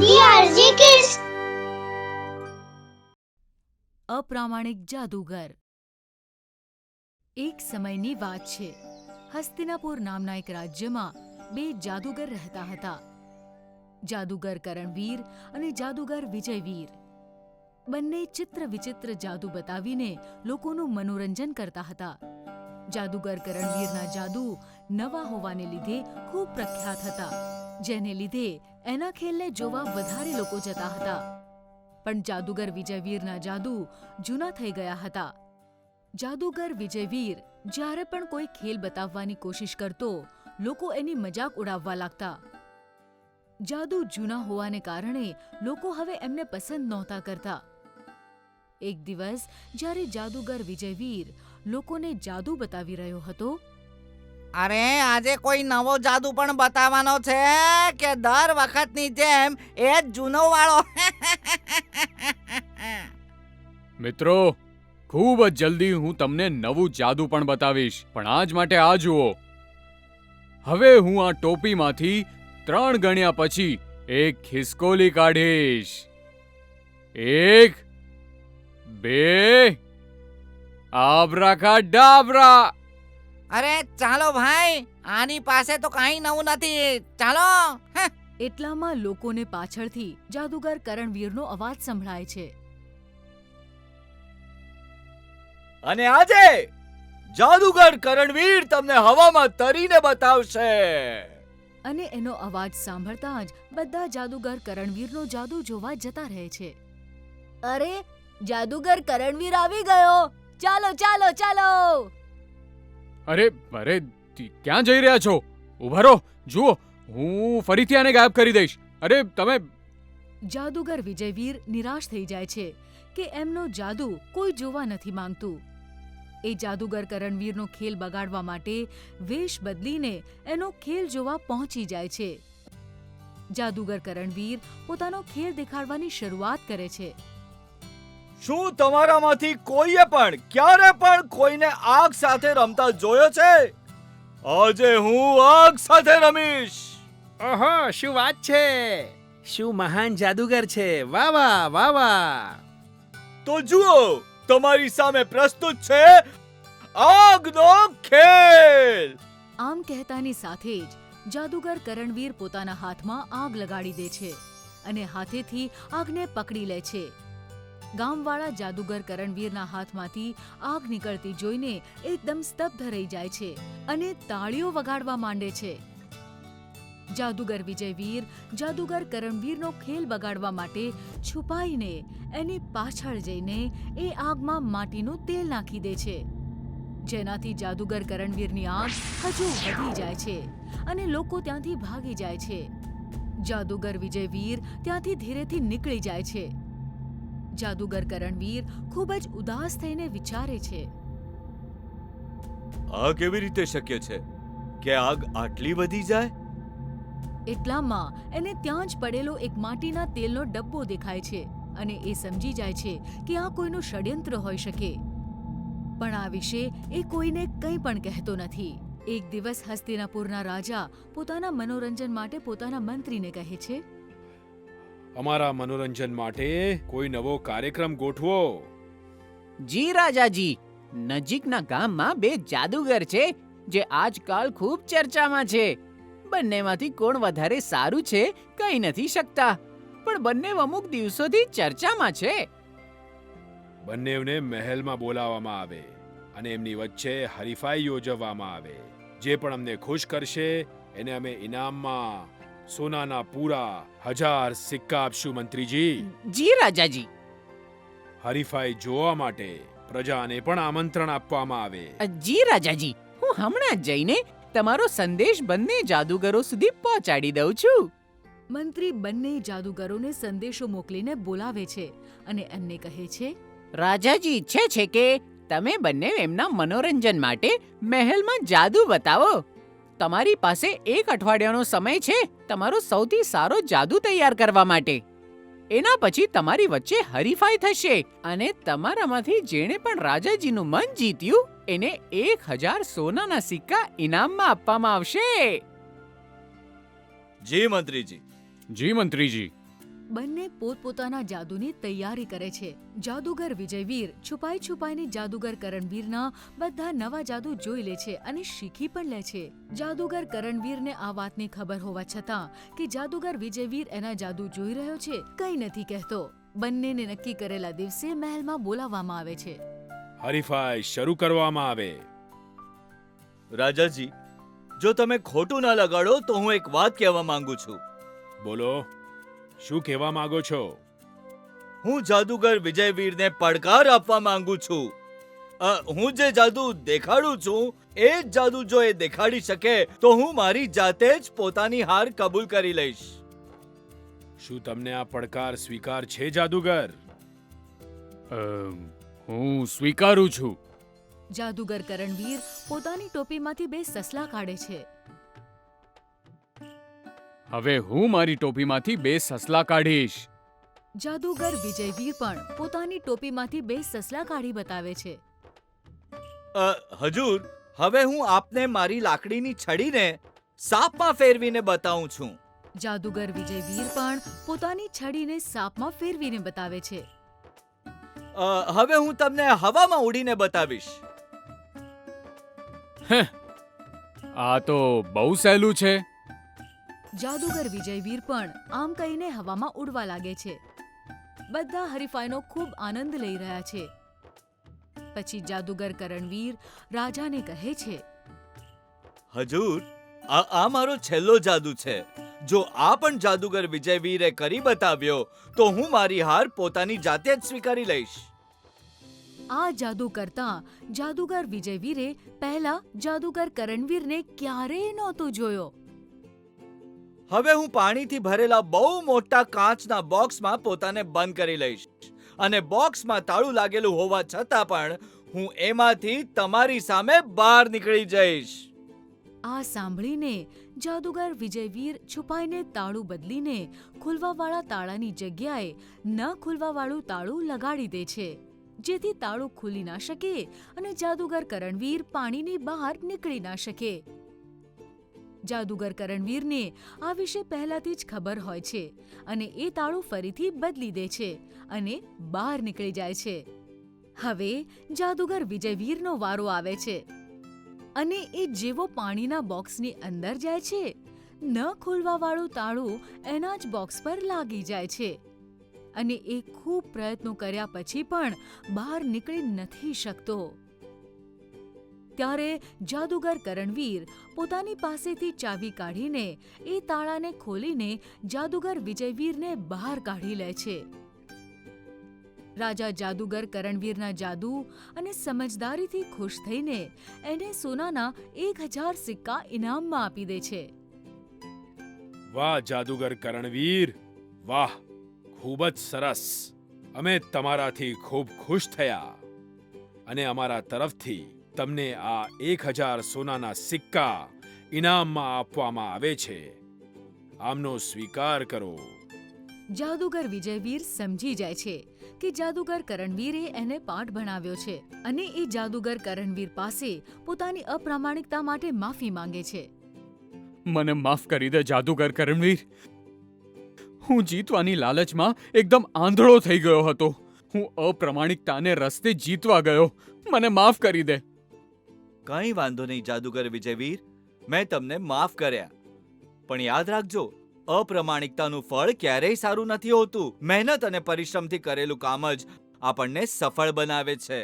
DRJ Kids. અપ્રામાણિક જાદુગર. એક સમયની વાત છે. હસ્તિનાપુર નામના એક રાજ્યમાં બે જાદુગર રહેતા હતા. જાદુગર કરણવીર અને જાદુગર વિજયવીર. બંને ચિત્ર વિચિત્ર જાદુ બતાવીને લોકોનું મનોરંજન કરતા હતા. જાદુગર કરણવીરના જાદુ નવા હોવાને લીધે ખૂબ પ્રખ્યાત હતા, જેને લીધે એના ખેલને જોવા વધારે લોકો જતા હતા. પણ જાદુગર વિજયવીરના જાદુ જૂના થઈ ગયા હતા. જાદુગર વિજયવીર જ્યારે પણ કોઈ ખેલ બતાવવાની કોશિશ કરતો, લોકો એની મજાક ઉડાવવા લાગતા. જાદુ જૂના હોવાને કારણે લોકો હવે એમને પસંદ નહોતા કરતા. એક દિવસ જ્યારે જાદુગર વિજયવીર લોકોને જાદુ બતાવી રહ્યો હતો, અરે આજે કોઈ નવો જાદુ પણ બતાવવાનો છે કે દર વખતની જેમ એ જ જૂનો વાળો? મિત્રો, ખૂબ જ જલ્દી હું તમને નવું જાદુ પણ બતાવીશ, પણ આજ માટે આ જુઓ. હવે હું આ ટોપીમાંથી 3 ગણ્યા પછી એક ખિસકોલી કાઢીશ. 1 2 આબ્રાકાડાબ્રા. અરે ચાલો ભાઈ, આની પાસે તો કાંઈ નવું નથી, ચાલો. એટલામાં લોકોને પાછળથી જાદુગર કરણવીરનો અવાજ સંભળાય છે. અને આજે જાદુગર કરણવીર તમને હવામાં તરીને બતાવશે. અને એનો અવાજ સાંભળતા જ બધા જાદુગર કરણવીરનો જાદુ જોવા જતા રહે છે. અરે, જાદુગર કરણવીર આવી ગયો! ચાલો ચાલો ચાલો! અરે ક્યાં જઈ રહ્યા છો? ઊભા રહો, જુઓ, હું ફરીથી આને ગાયબ કરી દઈશ. અરે તમે... જાદુગર વિજયવીર નિરાશ થઈ જાય છે કે એમનો જાદુ કોઈ જોવા નથી માંગતું. એ જાદુગર કરણવીરનો ખેલ બગાડવા માટે વેશ બદલીને એનો ખેલ જોવા પહોંચી જાય છે. જાદુગર કરણવીર પોતાનો ખેલ દેખાડવાની શરૂઆત કરે છે. શું તમારામાંથી કોઈએ પણ ક્યારે પણ કોઈને આગ સાથે રમતા જોયો છે? આજે હું આગ સાથે રમીશ. ઓહો, શું વાત છે! શું મહાન જાદુગર છે! વાહ વાહ વાહ વાહ! તો જુઓ, તમારી સામે પ્રસ્તુત છે આગનો ખેલ. આમ કહેતાની સાથે જ જાદુગર કરણવીર પોતાના હાથમાં આગ લગાડી દે છે અને હાથેથી આગને પકડી લે છે. ગામવાળા જાદુગર કરણવીરના હાથમાંથી આગ નીકળતી જોઈને એકદમ સ્તબ્ધ રહી જાય છે અને તાળીઓ વગાડવા માંડે છે. જાદુગર વિજયવીર જાદુગર કરણવીરનો ખેલ બગાડવા માટે છુપાઈને એની પાછળ જઈને એ આગમાં માટીનું તેલ નાખી દે છે, જેનાથી જાદુગર કરણવીરની આગ હજુ વધી જાય છે અને લોકો ત્યાંથી ભાગી જાય છે. જાદુગર વિજયવીર ત્યાંથી ધીરેથી નીકળી જાય છે. જાદુગર કરણવીર ખૂબ જ ઉદાસ થઈને વિચારે છે, આ કેવી રીતે શક્ય છે કે આગ આટલી વધી જાય? એટલામાં એને ત્યાં જ પડેલો એક માટીના તેલનો ડબ્બો દેખાય છે અને એ સમજી જાય છે કે આ કોઈનું ષડયંત્ર હોઈ શકે. પણ આ વિશે એ કોઈને કંઈ પણ કહેતો નથી. એક દિવસ હસ્તિનાપુરના રાજા પોતાના મનોરંજન માટે પોતાના મંત્રીને કહે છે, અમારા મનોરંજન માટે કોઈ નવો કાર્યક્રમ ગોઠવો. જી રાજાજી, નજીકના ગામમાં 2 જાદુગર છે જે આજકાલ ખૂબ ચર્ચામાં છે. બંનેમાંથી કોણ વધારે સારું છે કહી નથી શકતા, પણ બંને અમુક દિવસોથી ચર્ચામાં છે. બંનેવને મહેલમાં બોલાવવામાં આવે અને એમની વચ્ચે હરીફાઈ યોજવામાં આવે. જે પણ અમને ખુશ કરશે એને અમે ઇનામમાં સોનાના પૂરા 1000 સિક્કા આપશું મંત્રીજી. જી રાજાજી. હરીફાઈ જોવા માટે પ્રજાને પણ આમંત્રણ આપવામાં આવે. જી રાજાજી, હું હમણાં જ જઈને તમારો સંદેશ બંને જાદુગરો સુધી પહોંચાડી દઉં છું. મંત્રી બંને જાદુગરોને સંદેશો મોકલીને બોલાવે છે અને એમને કહે છે, રાજાજી ઈચ્છે છે કે તમે બંને એમના મનોરંજન માટે મહેલમાં જાદુ બતાવો. તમારી પાસે 1 અઠવાડિયાનો સમય છે તમારો સૌથી સારો જાદુ તૈયાર કરવા માટે. એના પછી તમારી વચ્ચે હરીફાઈ થશે અને તમારામાંથી જેણે પણ રાજાજીનું મન જીત્યું એને 1000 સોનાના સિક્કા ઇનામમાં આપવામાં આવશે. જી મંત્રીજી. જી મંત્રીજી. બંને પોતપોતાના જાદુની તૈયારી કરે છે. જાદુગર વિજયવીર છુપાઈ છુપાઈને જાદુગર કરણવીરના બધા નવા જાદુ જોઈ લે છે અને શીખી પણ લે છે. જાદુગર કરણવીરને આ વાતની ખબર હોવા છતાં કે જાદુગર વિજયવીર એના જાદુ જોઈ રહ્યો છે, કંઈ નથી કહેતો. બંનેને નક્કી કરેલા દિવસે મહેલમાં બોલાવવામાં આવે છે. હરીફાઈ શરૂ કરવામાં આવે. રાજાજી, જો તમે ખોટું ના લગાડો તો હું એક વાત કહેવા માંગુ છું. બોલો, શું કહેવા માંગો છો? હું જાદુગર વિજયવીરને પડકાર આપવા માંગુ છું. હું જે જાદુ દેખાડું છું એ જ જાદુ જો એ દેખાડી શકે તો હું મારી જાતે જ પોતાની હાર કબૂલ કરી લઈશ. શું તમને આ પડકાર સ્વીકાર છે જાદુગર? હું સ્વીકારું છું. જાદુગર કરણવીર પોતાની ટોપીમાંથી બે સસલા કાઢે છે. હવે હું મારી ટોપીમાંથી બે સસલા કાઢીશ. જાદુગર વિજયવીર પણ પોતાની ટોપીમાંથી બે સસલા કાઢી બતાવે છે. હજૂર, હવે હું આપને મારી લાકડીની છડીને સાપમાં ફેરવીને બતાવું છું. જાદુગર વિજયવીર પણ પોતાની છડીને સાપમાં ફેરવીને બતાવે છે. હવે હું તમને હવામાં ઉડીને બતાવીશ. આ તો બહુ સહેલું છે. જાદુગર વિજયવીર પણ આમ કહીને હવામાં ઉડવા લાગે છે. બધા હરીફાઈનો ખૂબ આનંદ લઈ રહ્યા છે. પછી જાદુગર કરણવીર રાજાને કહે છે, હજૂર, આ મારો છેલ્લો જાદુ છે. જો આ પણ જાદુગર વિજયવીરે કરી બતાવ્યો તો હું મારી હાર પોતાની જાતે જ સ્વીકારી લઈશ. આ જાદુ કરતા જાદુગર વિજયવીરે પહેલા જાદુગર કરણવીરને ક્યારેય નહોતો જોયો. હવે હું પાણીથી ભરેલા બહુ મોટા કાચના બોક્સમાં પોતાને બંધ કરી લઈશ અને બોક્સમાં તાળું લાગેલું હોવા છતાં પણ હું એમાંથી તમારી સામે બહાર નીકળી જઈશ. આ સાંભળીને જાદુગર વિજયવીર છુપાઈને તાળું બદલીને ખુલવાવાળા તાળાની જગ્યાએ ન ખુલવાવાળું તાળું લગાડી દે છે, જેથી તાળું ખુલી ના શકે અને જાદુગર કરણવીર પાણીની બહાર નીકળી ના શકે. જાદુગર કરણવીરને આ વિશે પહેલાથી જ ખબર હોય છે અને એ તાળું ફરીથી બદલી દે છે અને બહાર નીકળી જાય છે. હવે જાદુગર વિજયવીરનો વારો આવે છે અને એ જેવો પાણીના બોક્સની અંદર જાય છે, ન ખોલવાવાળું તાળું એના જ બોક્સ પર લાગી જાય છે અને એ ખૂબ પ્રયત્નો કર્યા પછી પણ બહાર નીકળી નથી શકતો. ત્યારે જાદુગર કરણવીર પોતાની પાસેથી ચાવી કાઢીને એ તાળાને ખોલીને જાદુગર વિજયવીરને બહાર કાઢી લે છે. રાજા જાદુગર કરણવીરના જાદુ અને સમજદારીથી ખુશ થઈને એને સોનાના 1000 સિક્કા ઇનામમાં આપી દે છે. વાહ જાદુગર કરણવીર, વાહ, ખૂબ જ સરસ. અમે તમારાથી ખૂબ ખુશ થયા અને અમારા તરફથી તમને આ 1000 સોનાના સિક્કા ઇનામમાં આપવામાં આવે છે. આમનો સ્વીકાર કરો. જાદુગર વિજયવીર સમજી જાય છે કે જાદુગર કરણવીરે એને પાઠ ભણાવ્યો છે અને એ જાદુગર કરણવીર પાસે પોતાની અપ્રામાણિકતા માટે માફી માંગે છે. મને માફ કરી દે જાદુગર કરણવીર. હું જીતવાની લાલચમાં એકદમ આંધળો થઈ ગયો હતો. હું અપ્રામાણિકતાને રસ્તે જીતવા ગયો. મને માફ કરી દે. કંઈ વાંધો નહીં જાદુગર વિજયવીર, મેં તમને માફ કર્યા. પણ યાદ રાખજો, અપ્રામાણિકતાનું ફળ ક્યારેય સારું નથી હોતું. મહેનત અને પરિશ્રમથી કરેલું કામ જ આપણને સફળ બનાવે છે.